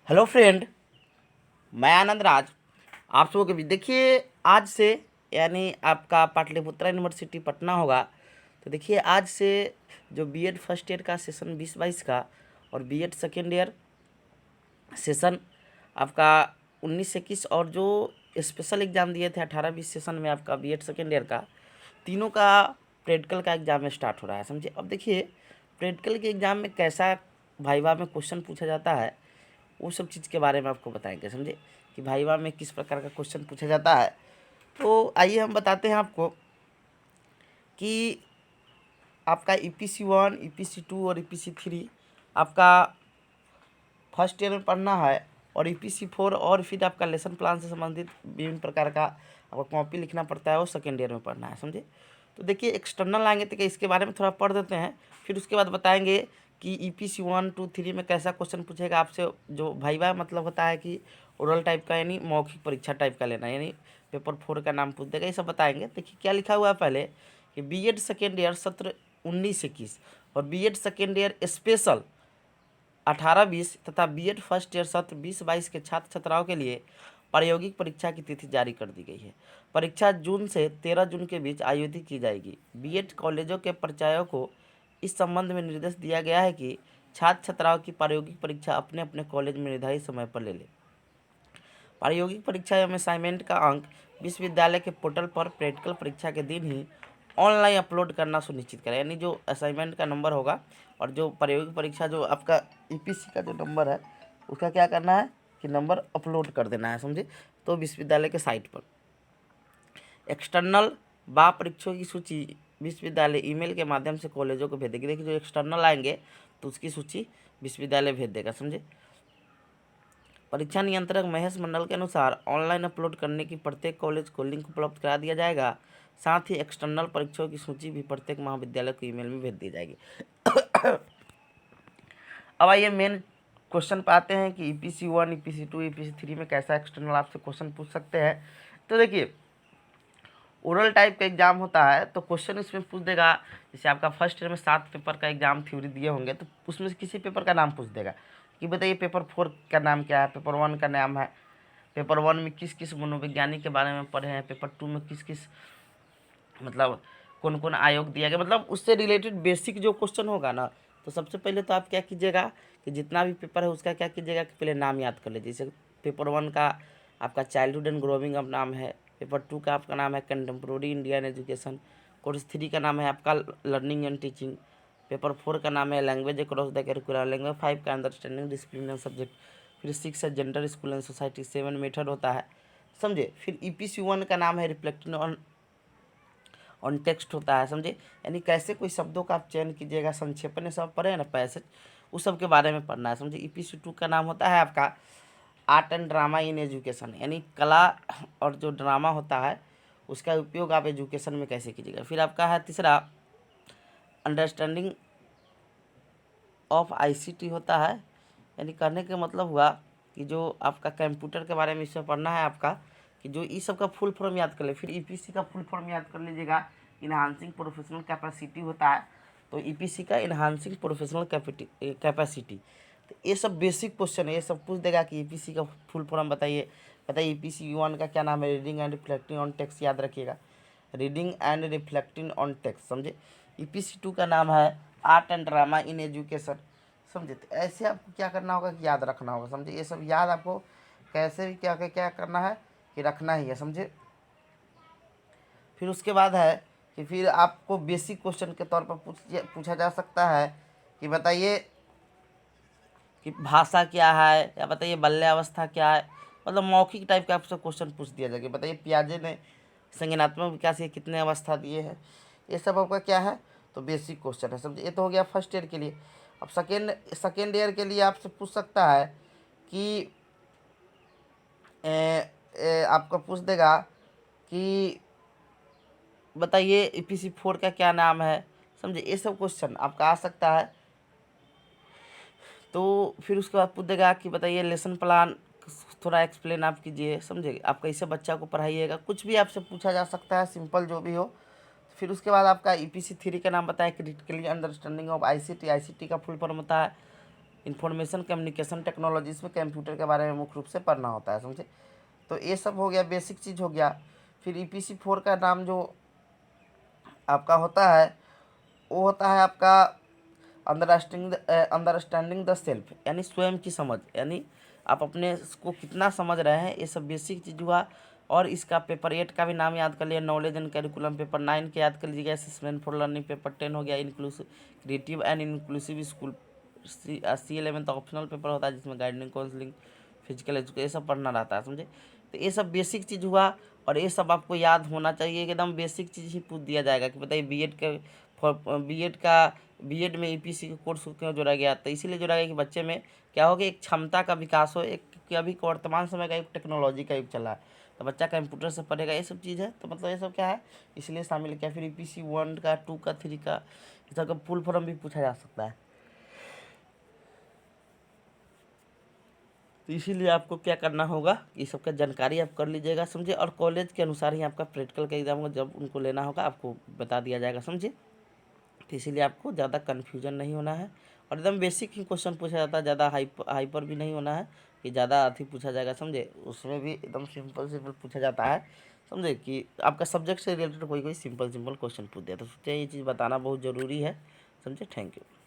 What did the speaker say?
Hello friend, मैं आनंद राज। आप सबको भी देखिए, आज से यानी आपका पाटलिपुत्रा यूनिवर्सिटी पटना होगा। तो देखिए, आज से जो बीएड फर्स्ट ईयर का सेशन 2022 का और बीएड सेकेंड ईयर सेशन आपका 19-21 और जो स्पेशल एग्ज़ाम दिए थे 18-20 सेशन में आपका बीएड सेकेंड ईयर का, तीनों का प्रैक्टिकल का एग्ज़ाम स्टार्ट हो रहा है। समझिए, अब देखिए प्रैक्टिकल के एग्ज़ाम में कैसा वाइवा में क्वेश्चन पूछा जाता है, वो सब चीज़ के बारे में आपको बताएंगे। समझे कि वाइवा में किस प्रकार का क्वेश्चन पूछा जाता है। तो आइए हम बताते हैं आपको कि आपका ईपीसी 1, ईपीसी 2 और ईपीसी 3 आपका फर्स्ट ईयर में पढ़ना है, और ईपीसी 4 और फिर आपका लेसन प्लान से संबंधित विभिन्न प्रकार का आपको कॉपी लिखना पड़ता है, वो सेकेंड ईयर में पढ़ना है। समझे। तो देखिए, एक्सटर्नल आएंगे तो इसके बारे में थोड़ा पढ़ देते हैं, फिर उसके बाद बताएंगे कि ईपीसी 1, 2, 3 में कैसा क्वेश्चन पूछेगा आपसे। जो वाइवा मतलब होता है कि ओरल टाइप का, यानी मौखिक परीक्षा टाइप का लेना, यानी पेपर 4 का नाम पूछ देगा, ये सब बताएंगे। देखिए क्या लिखा हुआ है पहले कि बीएड सेकेंड ईयर सत्र 19-21 और बीएड सेकेंड ईयर स्पेशल 18-20 तथा बीएड फर्स्ट ईयर सत्र 20-22 के छात्र छात्राओं के लिए प्रायोगिक परीक्षा की तिथि जारी कर दी गई है। परीक्षा जून से 13 जून के बीच आयोजित की जाएगी। बीएड कॉलेजों के प्राचार्यों को इस संबंध में निर्देश दिया गया है कि छात्र छात्राओं की प्रायोगिक परीक्षा अपने अपने कॉलेज में निर्धारित समय पर ले लें। प्रायोगिक परीक्षा एवं असाइनमेंट का अंक विश्वविद्यालय के पोर्टल पर प्रैक्टिकल परीक्षा के दिन ही ऑनलाइन अपलोड करना सुनिश्चित करें। यानी जो असाइनमेंट का नंबर होगा और जो प्रायोगिक परीक्षा जो आपका ईपीसी का जो नंबर है, उसका क्या करना है कि नंबर अपलोड कर देना है। समझे। तो विश्वविद्यालय के साइट पर एक्सटर्नल बा परीक्षाओं की सूची विश्वविद्यालय ईमेल के माध्यम से कॉलेजों को भेज देगी। देखिए, जो एक्सटर्नल आएंगे तो उसकी सूची विश्वविद्यालय भेज देगा। समझे। परीक्षा नियंत्रक महेश मंडल के अनुसार ऑनलाइन अपलोड करने की प्रत्येक कॉलेज को लिंक उपलब्ध करा दिया जाएगा। साथ ही एक्सटर्नल परीक्षाओं की सूची भी प्रत्येक महाविद्यालय को ईमेल में भेज दी जाएगी। अब आइए मेन क्वेश्चन पे आते हैं कि ईपीसी 1, ईपीसी 2, ईपीसी 3 में कैसा एक्सटर्नल आपसे क्वेश्चन पूछ सकते हैं। तो देखिए, ओरल टाइप का एग्जाम होता है तो क्वेश्चन इसमें पूछ देगा। जैसे आपका फर्स्ट ईयर में 7 पेपर का एग्जाम थ्योरी दिए होंगे, तो उसमें से किसी पेपर का नाम पूछ देगा कि बताइए पेपर 4 का नाम क्या है, पेपर 1 का नाम है, पेपर 1 में किस किस मनोवैज्ञानिक के बारे में पढ़े हैं, पेपर 2 में किस किस मतलब कौन कौन आयोग दिया गया, मतलब उससे रिलेटेड बेसिक जो क्वेश्चन होगा ना। तो सबसे पहले तो आप क्या कीजिएगा कि जितना भी पेपर है उसका क्या कीजिएगा कि पहले नाम याद कर लीजिए। जैसे पेपर 1 का आपका चाइल्डहुड एंड ग्रोविंग अप नाम है, पेपर 2 का आपका नाम है कंटेम्प्रोरी इंडियन एजुकेशन, कोर्स 3 का नाम है आपका लर्निंग एंड टीचिंग, पेपर 4 का नाम है language across the curricular, language 5 का अंडरस्टैंडिंग डिसिप्लिन सब्जेक्ट, फिर 6 है gender school and society, 7 method होता है। समझे। फिर ईपीसी 1 का नाम है रिफ्लेक्टिंग ऑन टेक्स्ट होता है। समझे। यानी कैसे कोई शब्दों का आप चयन कीजिएगा, संक्षेपण सब पढ़े ना पैसेज, उस सब के बारे में पढ़ना है। समझे। ईपीसी 2 का नाम होता है आपका art and drama in education, यानी कला और जो ड्रामा होता है उसका उपयोग आप एजुकेशन में कैसे कीजिएगा। फिर आपका है तीसरा अंडरस्टैंडिंग ऑफ आईसीटी होता है, यानी कहने का मतलब हुआ कि जो आपका कंप्यूटर के बारे में इसमें पढ़ना है आपका, कि जो ई सब का फुल फॉर्म याद कर ले। फिर ईपीसी का फुल फॉर्म याद कर लीजिएगा, इन्हांसिंग प्रोफेशनल कैपेसिटी होता है। तो ईपीसी का इन्हांसिंग प्रोफेशनल कैपेसिटी। तो ये सब बेसिक क्वेश्चन है, ये सब पूछ देगा कि ईपीसी का फुल फॉर्म बताइए। बताइए ईपीसी 1 का क्या नाम है, reading and reflecting on text, याद रखिएगा, reading and reflecting on text. समझे। ईपीसी 2 का नाम है art and drama in education. समझे। तो ऐसे आपको क्या करना होगा कि याद रखना होगा। समझे। ये सब याद आपको कैसे भी क्या क्या करना है कि रखना ही है। समझे। फिर उसके बाद है कि फिर आपको बेसिक क्वेश्चन के तौर पर पूछा जा सकता है कि बताइए कि भाषा क्या है, या बताइए बाल्यावस्था क्या है, मतलब मौखिक टाइप का आपसे क्वेश्चन पूछ दिया जाएगा। बताइए पियाजे ने संज्ञानात्मक विकास के कितने अवस्था दिए हैं। ये सब आपका क्या है, तो बेसिक क्वेश्चन है। समझिए। ये तो हो गया फर्स्ट ईयर के लिए। अब सेकेंड ईयर के लिए आपसे पूछ सकता है कि आपको पूछ देगा कि बताइए ईपीसी 4 का क्या नाम है। समझे। ये सब क्वेश्चन आपका आ सकता है। तो फिर उसके बाद पूछ देगा कि बताइए लेसन प्लान थोड़ा एक्सप्लेन आप कीजिए। समझे। आप कैसे बच्चा को पढ़ाइएगा, कुछ भी आपसे पूछा जा सकता है, सिंपल जो भी हो। फिर उसके बाद आपका ईपीसी 3 का नाम बताया, critically understanding of ICT. ICT का फुल फॉर्म होता है इंफॉर्मेशन कम्युनिकेशन टेक्नोलॉजीज में कंप्यूटर के बारे में मुख्य रूप से पढ़ना होता है, समझे। तो ये सब हो गया, बेसिक चीज़ हो गया। फिर EPC 4 का नाम जो आपका होता है वो होता है आपका अंडरस्टैंडिंग द सेल्फ, यानी स्वयं की समझ, यानी आप अपने को कितना समझ रहे हैं, ये सब बेसिक चीज़ हुआ। और इसका पेपर 8 का भी नाम याद कर लिया, नॉलेज एंड करिकुलम। पेपर 9 के याद कर लीजिएगा, असेसमेंट फॉर लर्निंग। पेपर 10 हो गया inclusive creative and inclusive school. C11 optional paper होता है जिसमें गाइडिंग काउंसलिंग फिजिकल एजुकेशन ये सब पढ़ना रहता है, समझे। तो ये सब बेसिक चीज़ हुआ और ये सब आपको याद होना चाहिए, एकदम बेसिक चीज़ ही पूछ दिया जाएगा कि बताइए बीएड में EPC का कोर्स क्यों जोड़ा गया। तो इसीलिए जोड़ा गया कि बच्चे में क्या हो, कि एक क्षमता का विकास हो, एक कि अभी वर्तमान समय का एक टेक्नोलॉजी का युग चला है, तो बच्चा कंप्यूटर से पढ़ेगा, ये सब चीज़ है। तो मतलब ये सब क्या है, इसलिए शामिल किया। फिर EPC 1 का 2 का 3 का इस सबका फुल फॉर्म भी पूछा जा सकता है। तो इसीलिए आपको क्या करना होगा, ये सब का जानकारी आप कर लीजिएगा, समझे। और कॉलेज के अनुसार ही आपका प्रैक्टिकल का एग्जाम को जब उनको लेना होगा आपको बता दिया जाएगा, समझे। तो इसीलिए आपको ज़्यादा कन्फ्यूजन नहीं होना है और एकदम बेसिक ही क्वेश्चन पूछा जाता है, ज़्यादा हाइपर भी नहीं होना है कि ज़्यादा अथी पूछा जाएगा, समझे। उसमें भी एकदम सिंपल सिंपल पूछा जाता है, समझे, कि आपका सब्जेक्ट से रिलेटेड कोई कोई सिंपल सिंपल क्वेश्चन पूछ दिया। तो सोचिए ये चीज़ बताना बहुत ज़रूरी है, समझे। Thank you.